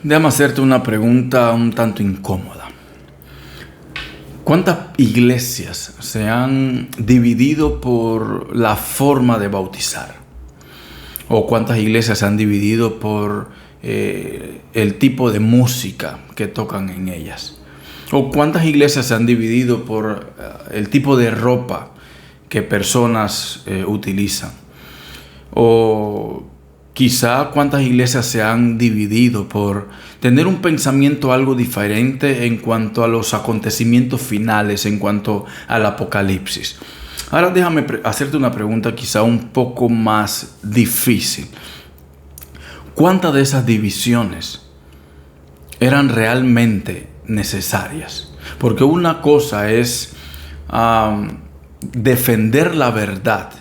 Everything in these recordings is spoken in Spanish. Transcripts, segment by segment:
Déjame hacerte una pregunta un tanto incómoda. ¿Cuántas iglesias se han dividido por la forma de bautizar? ¿O cuántas iglesias se han dividido por el tipo de música que tocan en ellas? ¿O cuántas iglesias se han dividido por el tipo de ropa que personas utilizan? ¿O quizá cuántas iglesias se han dividido por tener un pensamiento algo diferente en cuanto a los acontecimientos finales, en cuanto al Apocalipsis? Ahora déjame hacerte una pregunta quizá un poco más difícil. ¿Cuántas de esas divisiones eran realmente necesarias? Porque una cosa es defender la verdad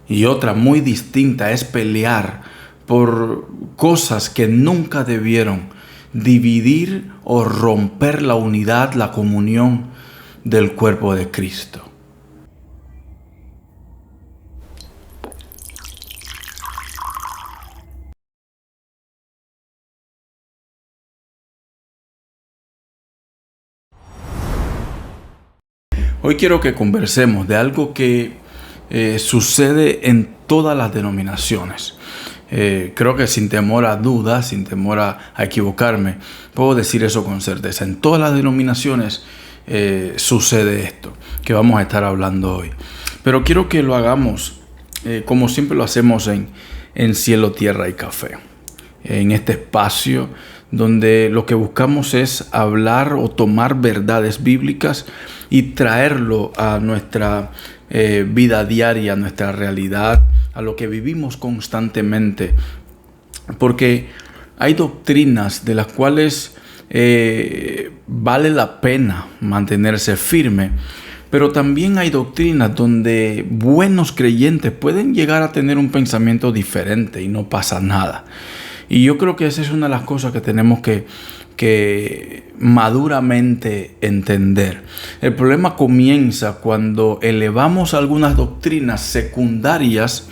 y otra muy distinta es pelear por cosas que nunca debieron dividir o romper la unidad, la comunión del cuerpo de Cristo. Hoy quiero que conversemos de algo que sucede en todas las denominaciones. Creo que sin temor a dudas, sin temor a equivocarme, puedo decir eso con certeza. En todas las denominaciones sucede esto que vamos a estar hablando hoy. Pero quiero que lo hagamos como siempre lo hacemos en Cielo, Tierra y Café. En este espacio donde lo que buscamos es hablar o tomar verdades bíblicas y traerlo a nuestra vida diaria, a nuestra realidad, a lo que vivimos constantemente. Porque hay doctrinas de las cuales vale la pena mantenerse firme, pero también hay doctrinas donde buenos creyentes pueden llegar a tener un pensamiento diferente y no pasa nada. Y yo creo que esa es una de las cosas que tenemos que maduramente entender. El problema comienza cuando elevamos algunas doctrinas secundarias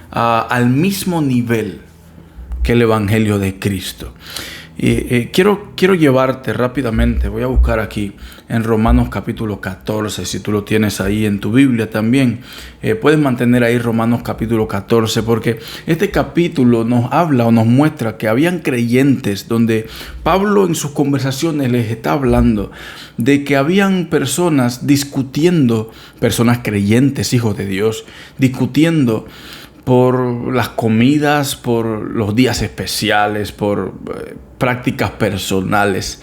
al mismo nivel que el Evangelio de Cristo. Quiero llevarte rápidamente, voy a buscar aquí en Romanos capítulo 14, si tú lo tienes ahí en tu Biblia también, puedes mantener ahí Romanos capítulo 14, porque este capítulo nos habla o nos muestra que habían creyentes donde Pablo en sus conversaciones les está hablando de que habían personas discutiendo, personas creyentes, hijos de Dios, discutiendo por las comidas, por los días especiales, por prácticas personales.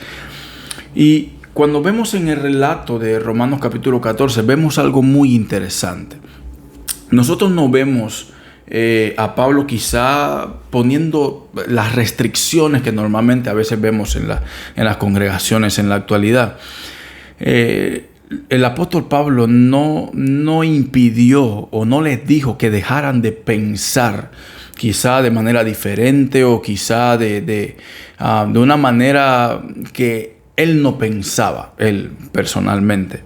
Y cuando vemos en el relato de Romanos capítulo 14, vemos algo muy interesante. Nosotros no vemos a Pablo quizá poniendo las restricciones que normalmente a veces vemos en las congregaciones en la actualidad. El apóstol Pablo no impidió o no les dijo que dejaran de pensar quizá de manera diferente o quizá de una manera que él no pensaba, él personalmente.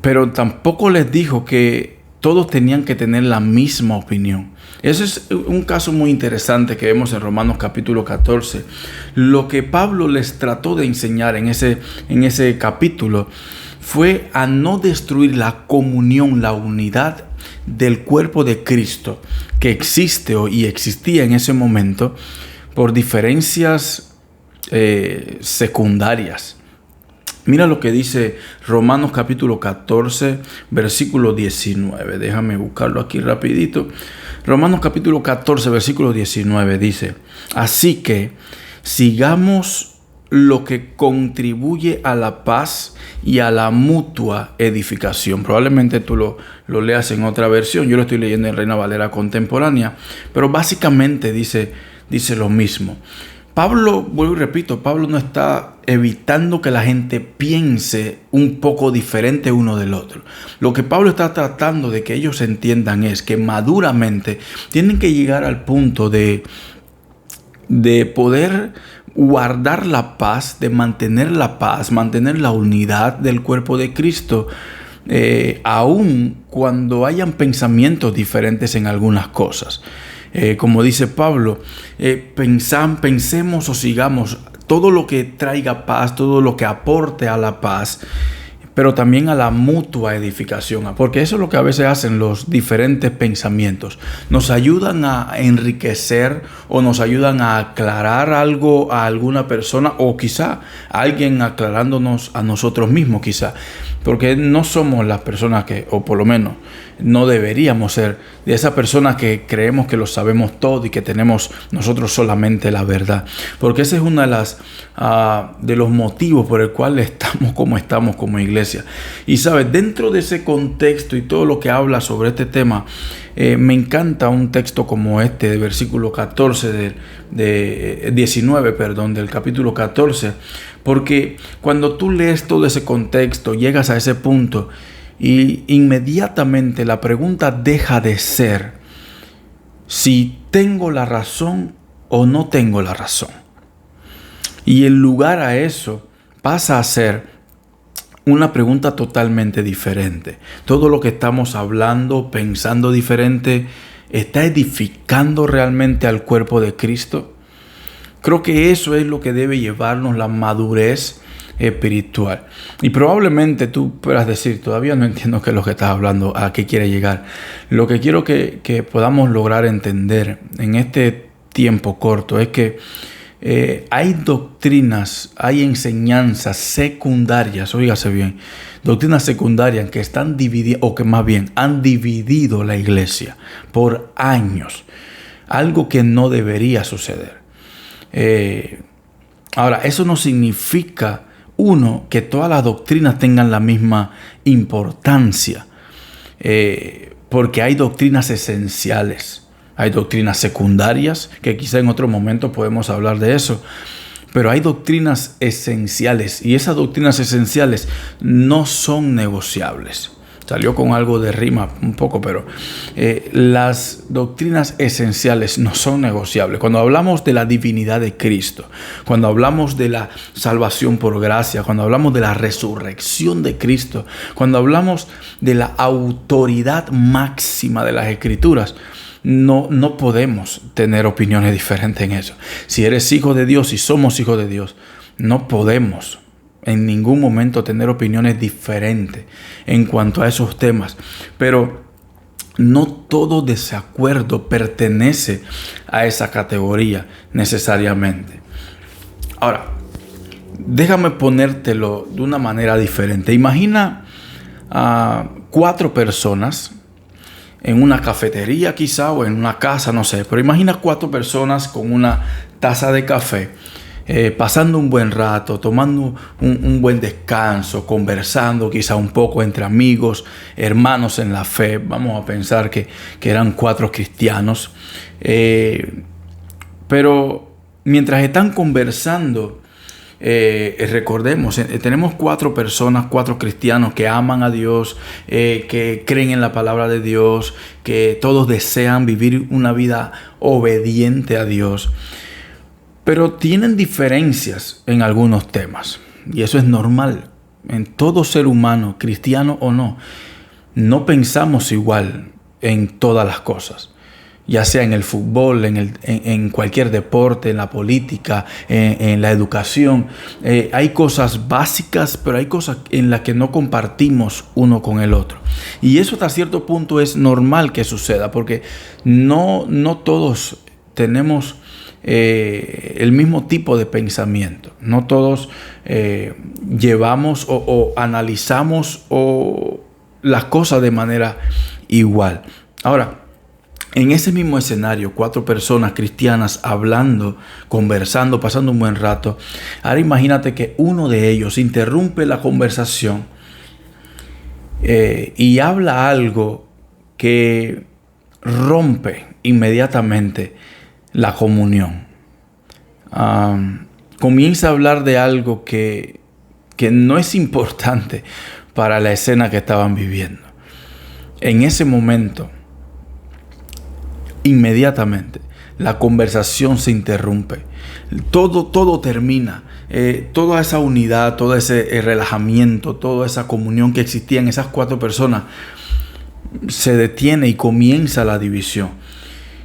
Pero tampoco les dijo que todos tenían que tener la misma opinión. Ese es un caso muy interesante que vemos en Romanos capítulo 14. Lo que Pablo les trató de enseñar en ese capítulo fue a no destruir la comunión, la unidad del cuerpo de Cristo que existe y existía en ese momento por diferencias secundarias. Mira lo que dice Romanos capítulo 14, versículo 19. Déjame buscarlo aquí rapidito. Romanos capítulo 14, versículo 19 dice: así que sigamos lo que contribuye a la paz y a la mutua edificación. Probablemente tú lo leas en otra versión. Yo lo estoy leyendo en Reina Valera contemporánea. Pero básicamente dice lo mismo. Pablo, vuelvo y repito, Pablo no está evitando que la gente piense un poco diferente uno del otro. Lo que Pablo está tratando de que ellos entiendan es que maduramente tienen que llegar al punto de poder guardar la paz, de mantener la paz, mantener la unidad del cuerpo de Cristo, aun cuando hayan pensamientos diferentes en algunas cosas. Como dice Pablo, pensemos o sigamos todo lo que traiga paz, todo lo que aporte a la paz, pero también a la mutua edificación, porque eso es lo que a veces hacen los diferentes pensamientos. Nos ayudan a enriquecer o nos ayudan a aclarar algo a alguna persona, o quizá alguien aclarándonos a nosotros mismos, quizá, porque no somos las personas que, o por lo menos no deberíamos ser de esas personas que creemos que lo sabemos todo y que tenemos nosotros solamente la verdad, porque ese es uno de los motivos por el cual estamos como iglesia. Y sabes, dentro de ese contexto y todo lo que habla sobre este tema, me encanta un texto como este de versículo 14 19, del capítulo 14, porque cuando tú lees todo ese contexto, llegas a ese punto y inmediatamente la pregunta deja de ser si tengo la razón o no tengo la razón. Y en lugar a eso pasa a ser una pregunta totalmente diferente. Todo lo que estamos hablando, pensando diferente, ¿está edificando realmente al cuerpo de Cristo? Creo que eso es lo que debe llevarnos la madurez espiritual. Y probablemente tú puedas decir, todavía no entiendo qué es lo que estás hablando, a qué quiere llegar. Lo que quiero que podamos lograr entender en este tiempo corto es que hay doctrinas, hay enseñanzas secundarias, óigase bien, doctrinas secundarias que están divididas, o que más bien han dividido la iglesia por años, algo que no debería suceder. Ahora, eso no significa, uno, que todas las doctrinas tengan la misma importancia, porque hay doctrinas esenciales. Hay doctrinas secundarias, que quizá en otro momento podemos hablar de eso. Pero hay doctrinas esenciales, y esas doctrinas esenciales no son negociables. Salió con algo de rima un poco, pero las doctrinas esenciales no son negociables. Cuando hablamos de la divinidad de Cristo, cuando hablamos de la salvación por gracia, cuando hablamos de la resurrección de Cristo, cuando hablamos de la autoridad máxima de las Escrituras, no podemos tener opiniones diferentes en eso. Si eres hijo de Dios y somos hijos de Dios, no podemos en ningún momento tener opiniones diferentes en cuanto a esos temas. Pero no todo desacuerdo pertenece a esa categoría necesariamente. Ahora, déjame ponértelo de una manera diferente. Imagina a 4 personas en una cafetería quizá, o en una casa, no sé. Pero imagina 4 personas con una taza de café, pasando un buen rato, tomando un buen descanso, conversando quizá un poco entre amigos, hermanos en la fe. Vamos a pensar que eran 4 cristianos. Pero mientras están conversando, recordemos, tenemos 4 personas, 4 cristianos que aman a Dios, que creen en la palabra de Dios, que todos desean vivir una vida obediente a Dios, pero tienen diferencias en algunos temas, y eso es normal. En todo ser humano, cristiano o no, no pensamos igual en todas las cosas. Ya sea en el fútbol, en cualquier deporte, en la política, en la educación. Hay cosas básicas, pero hay cosas en las que no compartimos uno con el otro. Y eso hasta cierto punto es normal que suceda, porque no todos tenemos el mismo tipo de pensamiento. No todos llevamos o analizamos las cosas de manera igual. Ahora, en ese mismo escenario, 4 personas cristianas hablando, conversando, pasando un buen rato. Ahora imagínate que uno de ellos interrumpe la conversación y habla algo que rompe inmediatamente la comunión. Comienza a hablar de algo que no es importante para la escena que estaban viviendo. En ese momento, inmediatamente la conversación se interrumpe, todo termina, toda esa unidad, todo ese relajamiento, toda esa comunión que existía en esas 4 personas se detiene y comienza la división.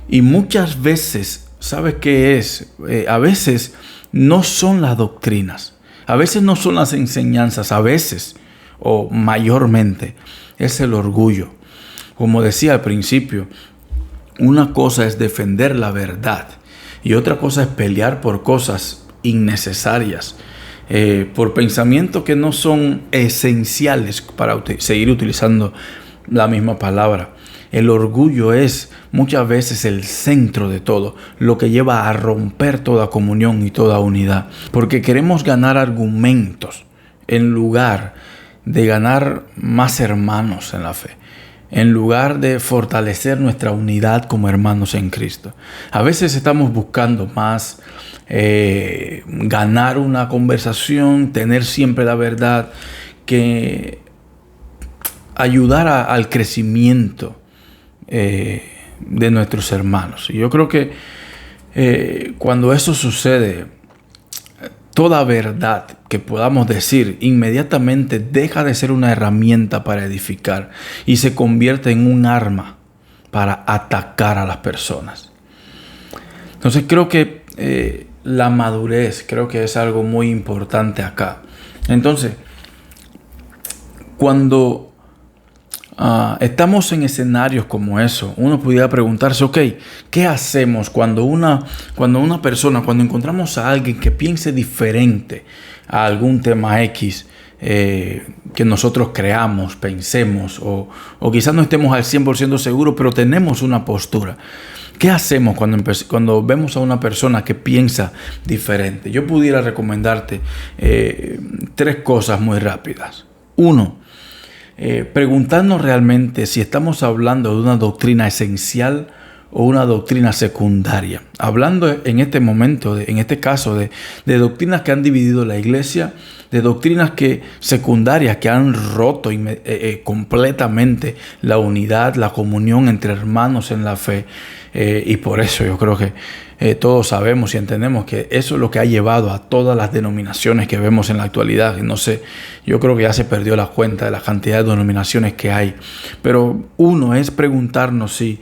Y muchas veces, ¿sabes qué es? A veces no son las doctrinas, a veces no son las enseñanzas, a veces o mayormente es el orgullo. Como decía al principio, una cosa es defender la verdad y otra cosa es pelear por cosas innecesarias, por pensamientos que no son esenciales para seguir utilizando la misma palabra. El orgullo es muchas veces el centro de todo, lo que lleva a romper toda comunión y toda unidad, porque queremos ganar argumentos en lugar de ganar más hermanos en la fe, en lugar de fortalecer nuestra unidad como hermanos en Cristo. A veces estamos buscando más ganar una conversación, tener siempre la verdad, que ayudar al crecimiento de nuestros hermanos. Y yo creo que cuando eso sucede, toda verdad que podamos decir inmediatamente deja de ser una herramienta para edificar y se convierte en un arma para atacar a las personas. Entonces creo que la madurez creo que es algo muy importante acá. Entonces, cuando estamos en escenarios como eso, uno pudiera preguntarse, ok, ¿qué hacemos cuando encontramos a alguien que piense diferente a algún tema X que nosotros creamos, pensemos, o quizás no estemos al 100% seguros, pero tenemos una postura? ¿Qué hacemos cuando vemos a una persona que piensa diferente? Yo pudiera recomendarte 3 cosas muy rápidas. 1, preguntarnos realmente si estamos hablando de una doctrina esencial o una doctrina secundaria. Hablando en este momento, en este caso, de doctrinas que han dividido la iglesia, de doctrinas secundarias que han roto completamente la unidad, la comunión entre hermanos en la fe. Y por eso yo creo que todos sabemos y entendemos que eso es lo que ha llevado a todas las denominaciones que vemos en la actualidad. No sé, yo creo que ya se perdió la cuenta de la cantidad de denominaciones que hay. Pero uno es preguntarnos si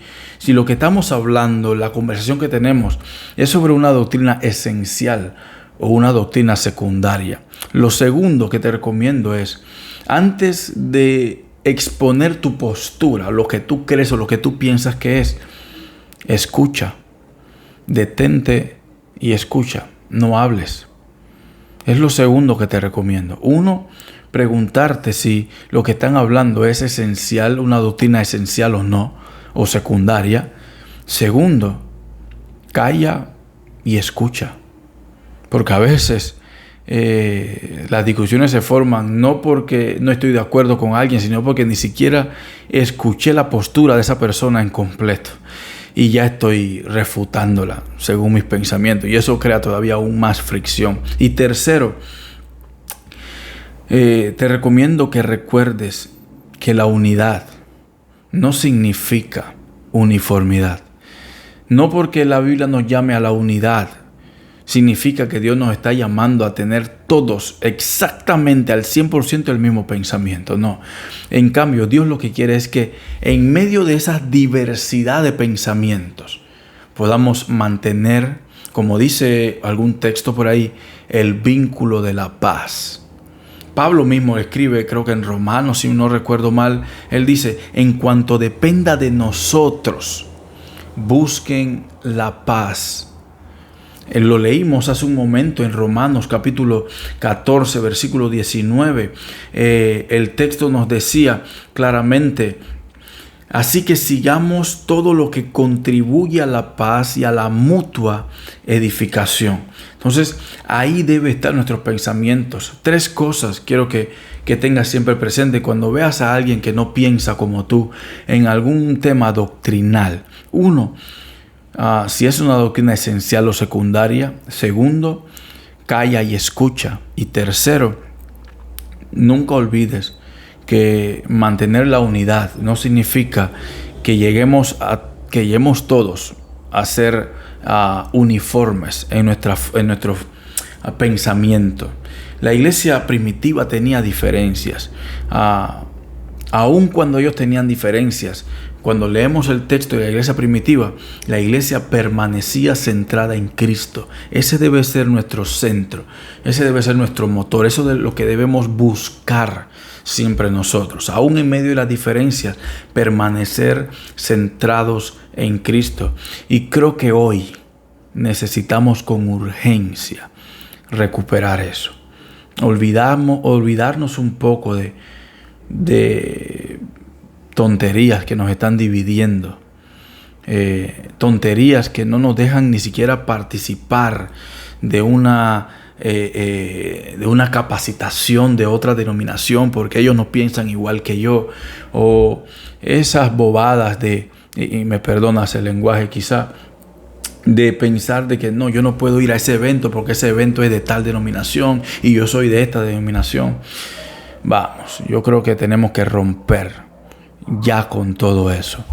lo que estamos hablando, la conversación que tenemos, es sobre una doctrina esencial o una doctrina secundaria. Lo segundo que te recomiendo es, antes de exponer tu postura, lo que tú crees o lo que tú piensas que es, escucha, detente y escucha, no hables. Es lo segundo que te recomiendo. 1, preguntarte si lo que están hablando es esencial, una doctrina esencial o no, o secundaria. 2, calla y escucha. Porque a veces las discusiones se forman no porque no estoy de acuerdo con alguien, sino porque ni siquiera escuché la postura de esa persona en completo. Y ya estoy refutándola según mis pensamientos. Y eso crea todavía aún más fricción. Y 3, te recomiendo que recuerdes que la unidad no significa uniformidad. No porque la Biblia nos llame a la unidad, significa que Dios nos está llamando a tener todos exactamente al 100% el mismo pensamiento. No. En cambio, Dios lo que quiere es que en medio de esa diversidad de pensamientos podamos mantener, como dice algún texto por ahí, el vínculo de la paz. Pablo mismo escribe, creo que en Romanos, si no recuerdo mal, él dice, en cuanto dependa de nosotros, busquen la paz. Lo leímos hace un momento en Romanos capítulo 14, versículo 19. El texto nos decía claramente, así que sigamos todo lo que contribuye a la paz y a la mutua edificación. Entonces, ahí debe estar nuestros pensamientos. 3 cosas quiero que tengas siempre presente cuando veas a alguien que no piensa como tú en algún tema doctrinal. 1, si es una doctrina esencial o secundaria. 2, calla y escucha. Y 3, nunca olvides que mantener la unidad no significa que lleguemos todos a ser uniformes en nuestro pensamiento. La iglesia primitiva tenía diferencias. Aun cuando ellos tenían diferencias, cuando leemos el texto de la iglesia primitiva, la iglesia permanecía centrada en Cristo. Ese debe ser nuestro centro, ese debe ser nuestro motor, eso es lo que debemos buscar siempre nosotros. Aún en medio de las diferencias, permanecer centrados en Cristo. Y creo que hoy necesitamos con urgencia recuperar eso. Olvidarnos un poco de tonterías que nos están dividiendo, tonterías que no nos dejan ni siquiera participar de una capacitación de otra denominación porque ellos no piensan igual que yo, o esas bobadas y me perdonas el lenguaje quizá, de pensar de que no, yo no puedo ir a ese evento porque ese evento es de tal denominación y yo soy de esta denominación. Vamos, yo creo que tenemos que romper ya con todo eso.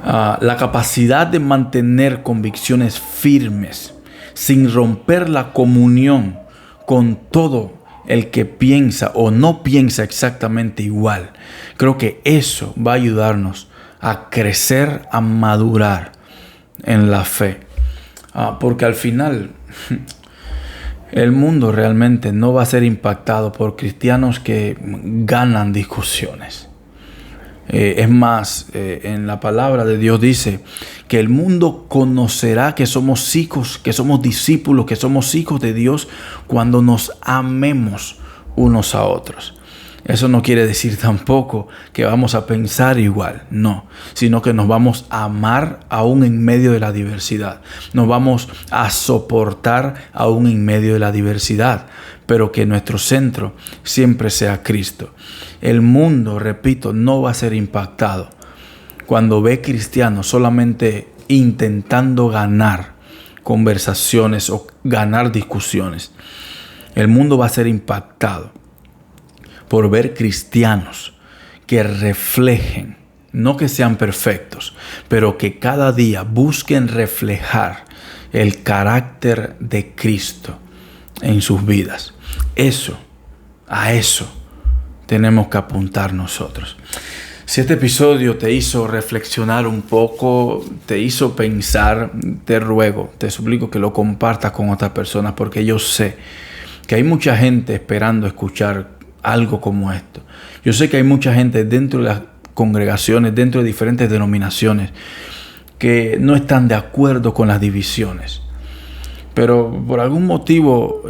La capacidad de mantener convicciones firmes sin romper la comunión con todo el que piensa o no piensa exactamente igual. Creo que eso va a ayudarnos a crecer, a madurar en la fe. Porque al final el mundo realmente no va a ser impactado por cristianos que ganan discusiones. Es más, en la palabra de Dios dice que el mundo conocerá que somos hijos, que somos discípulos, que somos hijos de Dios cuando nos amemos unos a otros. Eso no quiere decir tampoco que vamos a pensar igual, no, sino que nos vamos a amar aún en medio de la diversidad. Nos vamos a soportar aún en medio de la diversidad, pero que nuestro centro siempre sea Cristo. El mundo, repito, no va a ser impactado cuando ve cristianos solamente intentando ganar conversaciones o ganar discusiones. El mundo va a ser impactado por ver cristianos que reflejen, no que sean perfectos, pero que cada día busquen reflejar el carácter de Cristo en sus vidas. A eso tenemos que apuntar nosotros. Si este episodio te hizo reflexionar un poco, te hizo pensar, te ruego, te suplico que lo compartas con otras personas, porque yo sé que hay mucha gente esperando escuchar algo como esto. Yo sé que hay mucha gente dentro de las congregaciones, dentro de diferentes denominaciones, que no están de acuerdo con las divisiones, pero por algún motivo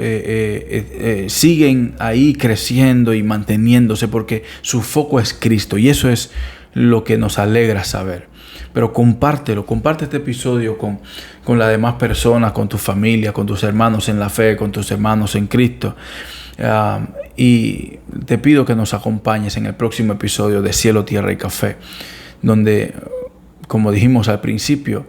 siguen ahí creciendo y manteniéndose porque su foco es Cristo, y eso es lo que nos alegra saber. Pero comparte este episodio con las demás personas, con tu familia, con tus hermanos en la fe, con tus hermanos en Cristo. Y te pido que nos acompañes en el próximo episodio de Cielo, Tierra y Café, donde, como dijimos al principio,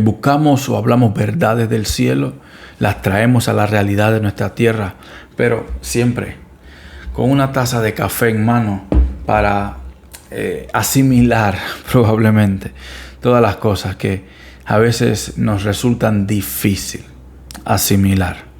buscamos o hablamos verdades del cielo, las traemos a la realidad de nuestra tierra, pero siempre con una taza de café en mano para asimilar probablemente todas las cosas que a veces nos resultan difícil asimilar.